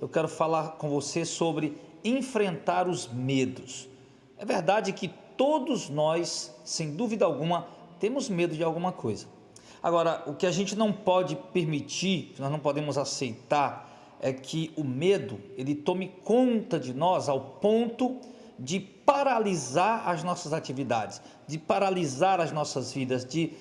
eu quero falar com você sobre enfrentar os medos. É verdade que todos nós, sem dúvida alguma, temos medo de alguma coisa. Agora, o que a gente não pode permitir, que nós não podemos aceitar, é que o medo, ele tome conta de nós ao ponto de paralisar as nossas atividades, de paralisar as nossas vidas, de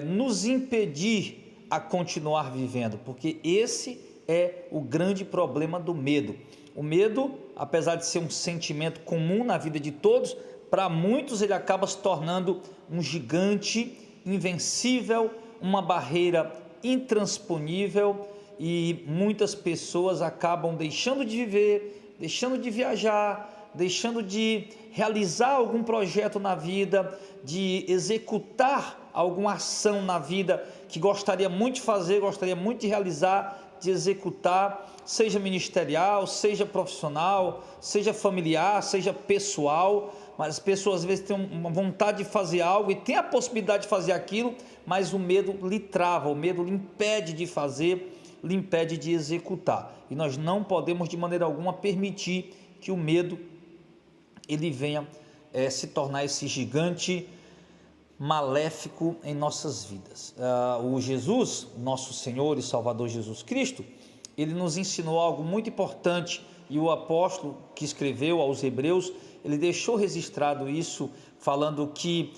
nos impedir a continuar vivendo, porque esse é o grande problema do medo. O medo, apesar de ser um sentimento comum na vida de todos, para muitos ele acaba se tornando um gigante invencível, uma barreira intransponível, e muitas pessoas acabam deixando de viver, deixando de viajar, deixando de realizar algum projeto na vida, de executar alguma ação na vida que gostaria muito de fazer, gostaria muito de realizar, de executar, seja ministerial, seja profissional, seja familiar, seja pessoal. Mas as pessoas às vezes têm uma vontade de fazer algo e tem a possibilidade de fazer aquilo, mas o medo lhe trava, o medo lhe impede de fazer, lhe impede de executar. E nós não podemos de maneira alguma permitir que o medo ele venha se tornar esse gigante maléfico em nossas vidas. O Jesus, nosso Senhor e Salvador Jesus Cristo, ele nos ensinou algo muito importante, e o apóstolo que escreveu aos Hebreus, ele deixou registrado isso, falando que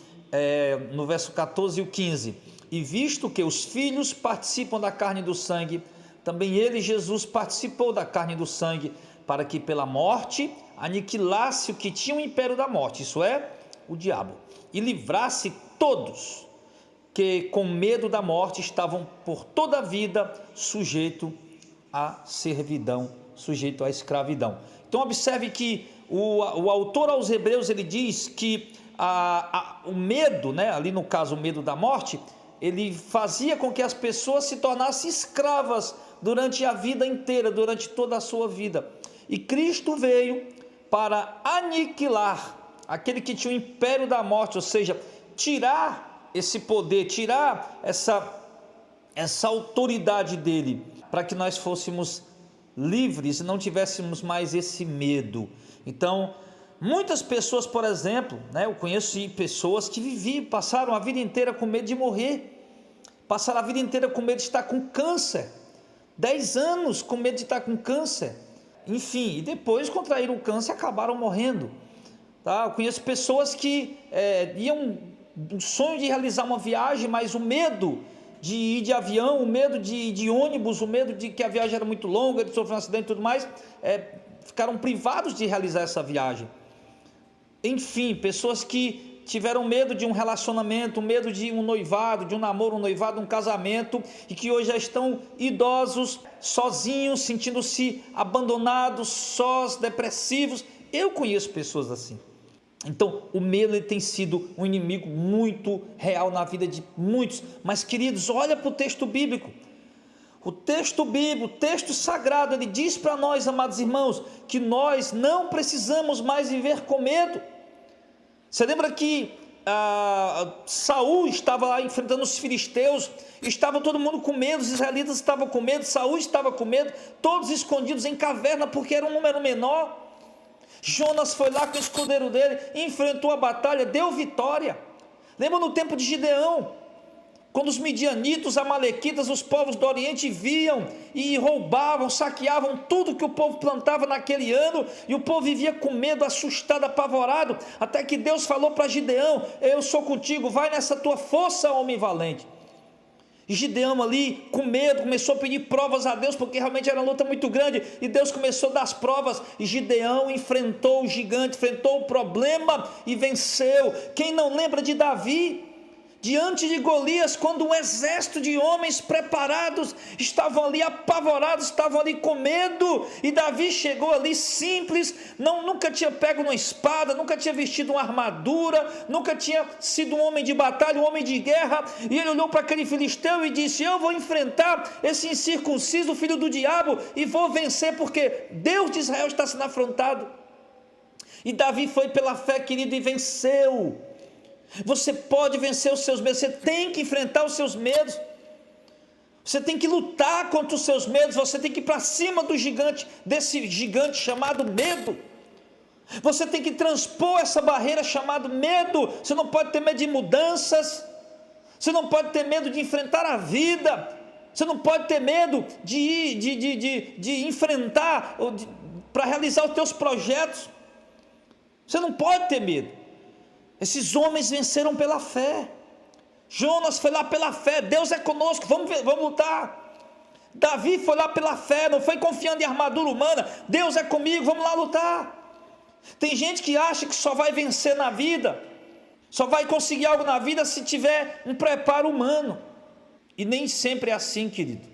no verso 14 e o 15, e visto que os filhos participam da carne e do sangue, também ele, Jesus, participou da carne e do sangue, para que pela morte aniquilasse o que tinha o império da morte, isso é, o diabo, e livrasse todos que com medo da morte estavam por toda a vida sujeito à servidão, sujeito à escravidão. Então observe que o autor aos Hebreus, ele diz que o medo, ali no caso o medo da morte, ele fazia com que as pessoas se tornassem escravas durante a vida inteira, durante toda a sua vida. E Cristo veio para aniquilar aquele que tinha o império da morte, ou seja, tirar esse poder, tirar essa autoridade dele, para que nós fôssemos livres e não tivéssemos mais esse medo. Então, muitas pessoas, por exemplo, eu conheço pessoas que passaram a vida inteira com medo de morrer, passaram a vida inteira com medo de estar com câncer, 10 anos com medo de estar com câncer, enfim, e depois contraíram o câncer e acabaram morrendo. Eu conheço pessoas que iam o sonho de realizar uma viagem, mas o medo de ir de avião, o medo de ir de ônibus, o medo de que a viagem era muito longa, de sofrer um acidente e tudo mais, ficaram privados de realizar essa viagem. Enfim, pessoas que tiveram medo de um relacionamento, medo de um noivado, de um namoro, um noivado, um casamento, e que hoje já estão idosos, sozinhos, sentindo-se abandonados, sós, depressivos. Eu conheço pessoas assim. Então o medo ele tem sido um inimigo muito real na vida de muitos. Mas queridos, olha para o texto bíblico. O texto bíblico, o texto sagrado, ele diz para nós, amados irmãos, que nós não precisamos mais viver com medo. Você lembra que Saul estava lá enfrentando os filisteus, estava todo mundo com medo, os israelitas estavam com medo, Saul estava com medo, todos escondidos em caverna, porque era um número menor. Jonas foi lá com o escudeiro dele, enfrentou a batalha, deu vitória. Lembra no tempo de Gideão, quando os midianitas, os amalequitas, os povos do Oriente viam e roubavam, saqueavam tudo que o povo plantava naquele ano, e o povo vivia com medo, assustado, apavorado, até que Deus falou para Gideão: eu sou contigo, vai nessa tua força, homem valente. E Gideão ali, com medo, começou a pedir provas a Deus, porque realmente era uma luta muito grande, e Deus começou a dar as provas, e Gideão enfrentou o gigante, enfrentou o problema e venceu. Quem não lembra de Davi, diante de Golias, quando um exército de homens preparados estavam ali apavorados, estavam ali com medo, e Davi chegou ali simples, nunca tinha pego uma espada, nunca tinha vestido uma armadura, nunca tinha sido um homem de batalha, um homem de guerra, e ele olhou para aquele filisteu e disse: eu vou enfrentar esse incircunciso, filho do diabo, e vou vencer, porque Deus de Israel está sendo afrontado. E Davi foi pela fé, querido, e venceu. Você pode vencer os seus medos, você tem que enfrentar os seus medos. Você tem que lutar contra os seus medos, você tem que ir para cima do gigante, desse gigante chamado medo. Você tem que transpor essa barreira chamada medo. Você não pode ter medo de mudanças, você não pode ter medo de enfrentar a vida, você não pode ter medo de enfrentar, para realizar os teus projetos. Você não pode ter medo. Esses homens venceram pela fé. Jonas foi lá pela fé. Deus é conosco, vamos lutar. Davi foi lá pela fé, não foi confiando em armadura humana. Deus é comigo, vamos lá lutar. Tem gente que acha que só vai vencer na vida, só vai conseguir algo na vida se tiver um preparo humano, e nem sempre é assim, querido.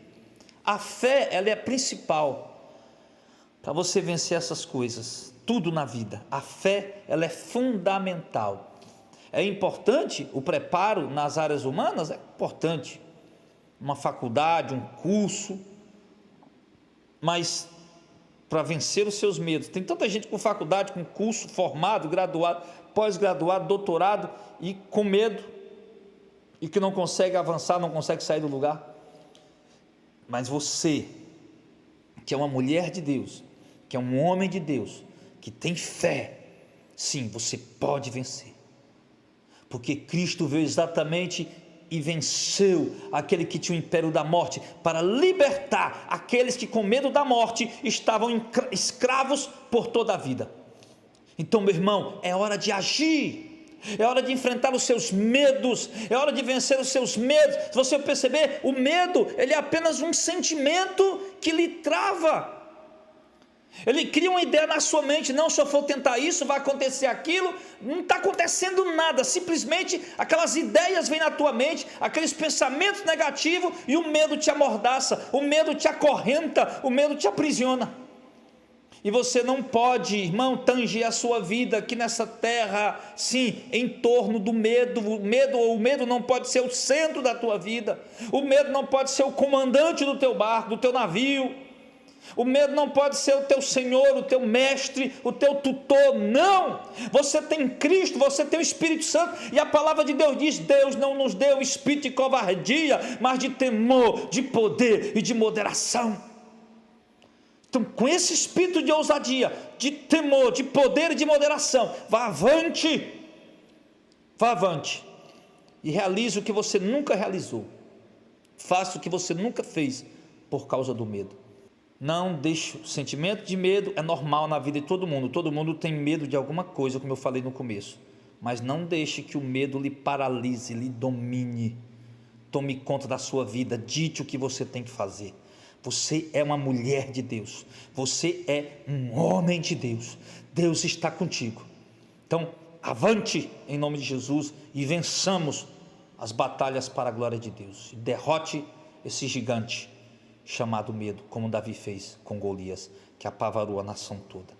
A fé, ela é a principal para você vencer essas coisas, tudo na vida. A fé, ela é fundamental. É importante o preparo nas áreas humanas? É importante, uma faculdade, um curso, mas para vencer os seus medos, tem tanta gente com faculdade, com curso, formado, graduado, pós-graduado, doutorado, e com medo, e que não consegue avançar, não consegue sair do lugar. Mas você, que é uma mulher de Deus, que é um homem de Deus, que tem fé, sim, você pode vencer, porque Cristo veio exatamente e venceu aquele que tinha o império da morte, para libertar aqueles que com medo da morte estavam escravos por toda a vida. Então, meu irmão, é hora de agir, é hora de enfrentar os seus medos, é hora de vencer os seus medos. Se você perceber, o medo, ele é apenas um sentimento que lhe trava. Ele cria uma ideia na sua mente: não, se eu for tentar isso, vai acontecer aquilo. Não está acontecendo nada, simplesmente aquelas ideias vêm na tua mente, aqueles pensamentos negativos, e o medo te amordaça, o medo te acorrenta, o medo te aprisiona. E você não pode, irmão, tanger a sua vida aqui nessa terra, sim, em torno do medo. O medo não pode ser o centro da tua vida, o medo não pode ser o comandante do teu barco, do teu navio. O medo não pode ser o teu Senhor, o teu mestre, o teu tutor. Não, você tem Cristo, você tem o Espírito Santo, e a palavra de Deus diz: Deus não nos deu espírito de covardia, mas de temor, de poder e de moderação. Então, com esse espírito de ousadia, de temor, de poder e de moderação, vá avante, e realize o que você nunca realizou, faça o que você nunca fez por causa do medo. Não deixe, o sentimento de medo é normal na vida de todo mundo tem medo de alguma coisa, como eu falei no começo, mas não deixe que o medo lhe paralise, lhe domine, tome conta da sua vida, dite o que você tem que fazer. Você é uma mulher de Deus, você é um homem de Deus, Deus está contigo. Então, avante em nome de Jesus e vençamos as batalhas para a glória de Deus, e derrote esse gigante chamado medo, como Davi fez com Golias, que apavorou a nação toda.